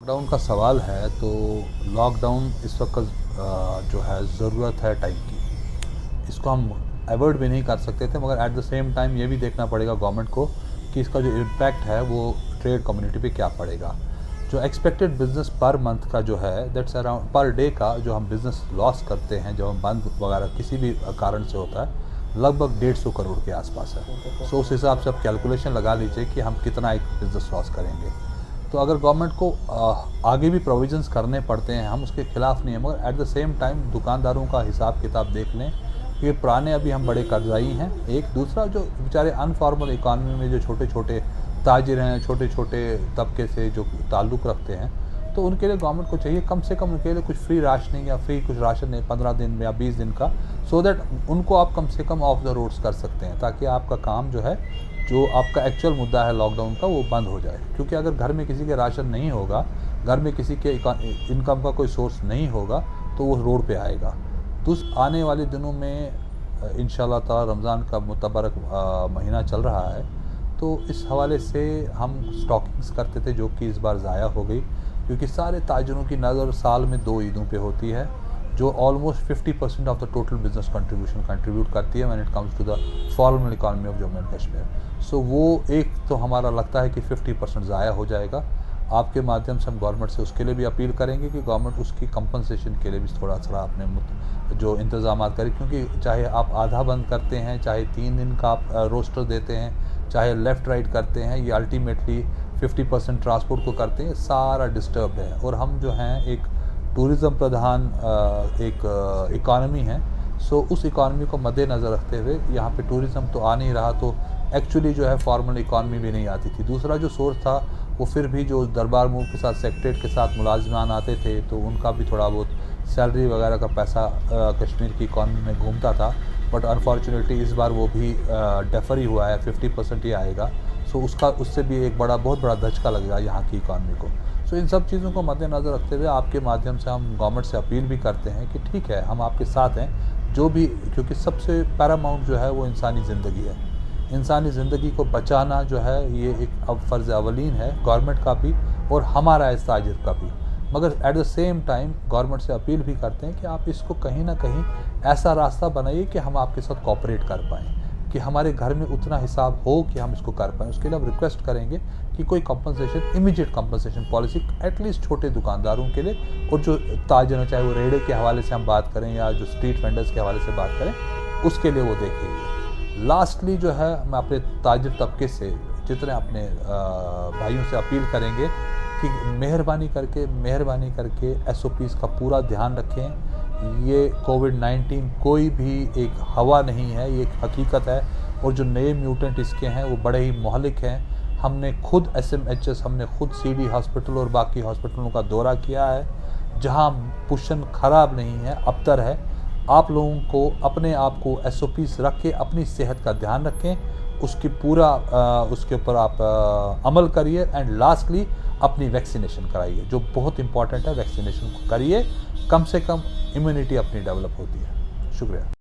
Lockdown का सवाल है तो लॉकडाउन इस वक्त जो है ज़रूरत है टाइम की। इसको हम अवॉइड भी नहीं कर सकते थे, मगर एट द सेम टाइम ये भी देखना पड़ेगा गवर्नमेंट को कि इसका जो इम्पैक्ट है वो ट्रेड कम्युनिटी पे क्या पड़ेगा। जो एक्सपेक्टेड बिजनेस पर मंथ का जो है दैट्स अराउंड पर डे का जो हम बिज़नेस लॉस करते हैं जब हम बंद वगैरह किसी भी कारण से होता है, लगभग 150 करोड़ के आसपास है। सो उस हिसाब से आप कैलकुलेशन लगा लीजिए कि हम कितना एक बिज़नेस लॉस करेंगे। तो अगर गवर्नमेंट को आगे भी प्रोविजंस करने पड़ते हैं, हम उसके खिलाफ नहीं हैं, मगर एट द सेम टाइम दुकानदारों का हिसाब किताब देख लें कि पुराने अभी हम बड़े कर्जाई हैं। एक दूसरा जो बेचारे अनफॉर्मल इकॉनमी में जो छोटे छोटे ताजिर हैं, छोटे छोटे तबके से जो ताल्लुक़ रखते हैं, तो उनके लिए गवर्नमेंट को चाहिए कम से कम उनके लिए कुछ फ्री राशनिंग या फ्री कुछ राशन है 15 दिन या 20 दिन का, सो दैट उनको आप कम से कम ऑफ द रोड्स कर सकते हैं, ताकि आपका काम जो है, जो आपका एक्चुअल मुद्दा है लॉकडाउन का, वो बंद हो जाए। क्योंकि अगर घर में किसी के राशन नहीं होगा, घर में किसी के इनकम का कोई सोर्स नहीं होगा, तो वो रोड पे आएगा। तो आने वाले दिनों में इंशाल्लाह ताला रमज़ान का मुतबरक महीना चल रहा है, तो इस हवाले से हम स्टॉकिंग्स करते थे जो कि इस बार ज़ाया हो गई, क्योंकि सारे ताजिरों की नज़र साल में 2 ईदों पे होती है, जो almost 50% of the total business contribute करती है when it comes to the formal economy of Jammu and Kashmir. So वो एक तो हमारा लगता है कि 50% ज़ाया हो जाएगा। आपके माध्यम से हम गवर्नमेंट से उसके लिए भी अपील करेंगे कि गवर्नमेंट उसकी कंपनसेशन के लिए भी थोड़ा सा अपने जो इंतज़ाम करें, क्योंकि चाहे आप आधा बंद करते हैं, चाहे 3 दिन का आप रोस्टर देते हैं, चाहे लेफ़्ट राइट करते हैं, ये अल्टीमेटली 50% ट्रांसपोर्ट को करते हैं, सारा डिस्टर्ब है। और हम जो हैं एक टूरिज़म प्रधान एक इकॉनमी है, सो उस इकॉनमी को मद्देनज़र रखते हुए यहाँ पे टूरिज़म तो आ नहीं रहा, तो एक्चुअली जो है फॉर्मल इकॉनमी भी नहीं आती थी। दूसरा जो सोर्स था वो फिर भी जो दरबार मूव के साथ सेक्रेटरीट के साथ मुलाजमान आते थे, तो उनका भी थोड़ा बहुत सैलरी वगैरह का पैसा कश्मीर की इकॉनमी में घूमता था, बट अनफॉर्चुनेटली इस बार वो भी डेफर ही हुआ है, 50% ही आएगा। सो उससे भी एक बहुत बड़ा धचका लगेगा यहाँ की इकॉनमी को। सो इन सब चीज़ों को मद्देनज़र रखते हुए आपके माध्यम से हम गवर्नमेंट से अपील भी करते हैं कि ठीक है, हम आपके साथ हैं, जो भी, क्योंकि सबसे पैरामाउंट जो है वो इंसानी ज़िंदगी है। इंसानी ज़िंदगी को बचाना जो है ये एक अब फ़र्ज़ अवलीन है गवर्नमेंट का भी और हमारा एज ताजिर का भी। मगर at the same time government से अपील भी करते हैं कि आप इसको कहीं ना कहीं ऐसा रास्ता बनाइए कि हम आपके साथ कोऑपरेट कर पाएँ, कि हमारे घर में उतना हिसाब हो कि हम इसको कर पाएँ। उसके लिए हम रिक्वेस्ट करेंगे कि कोई compensation, immediate compensation policy at least छोटे दुकानदारों के लिए, और जो ताजिर हैं, चाहे वो रेड़े के हवाले से हम बात करें या जो स्ट्रीट वेंडर्स के हवाले से बात करें, उसके लिए वो देखेंगे। लास्टली जो है, मैं अपने ताजिर तबके से जितने अपने भाइयों से अपील करेंगे कि मेहरबानी करके SOPs का पूरा ध्यान रखें। ये कोविड-19 कोई भी एक हवा नहीं है, ये एक हकीकत है, और जो नए म्यूटेंट इसके हैं वो बड़े ही महलिक हैं। हमने खुद SMHS, हमने खुद CD हॉस्पिटल और बाकी हॉस्पिटलों का दौरा किया है, जहां पोजीशन ख़राब नहीं है, अबतर है। आप लोगों को अपने आप को SOPs रख के अपनी सेहत का ध्यान रखें, उसकी पूरा उसके ऊपर आप अमल करिए, एंड लास्टली अपनी वैक्सीनेशन कराइए, जो बहुत इंपॉर्टेंट है। वैक्सीनेशन को करिए, कम से कम इम्यूनिटी अपनी डेवलप होती है। शुक्रिया।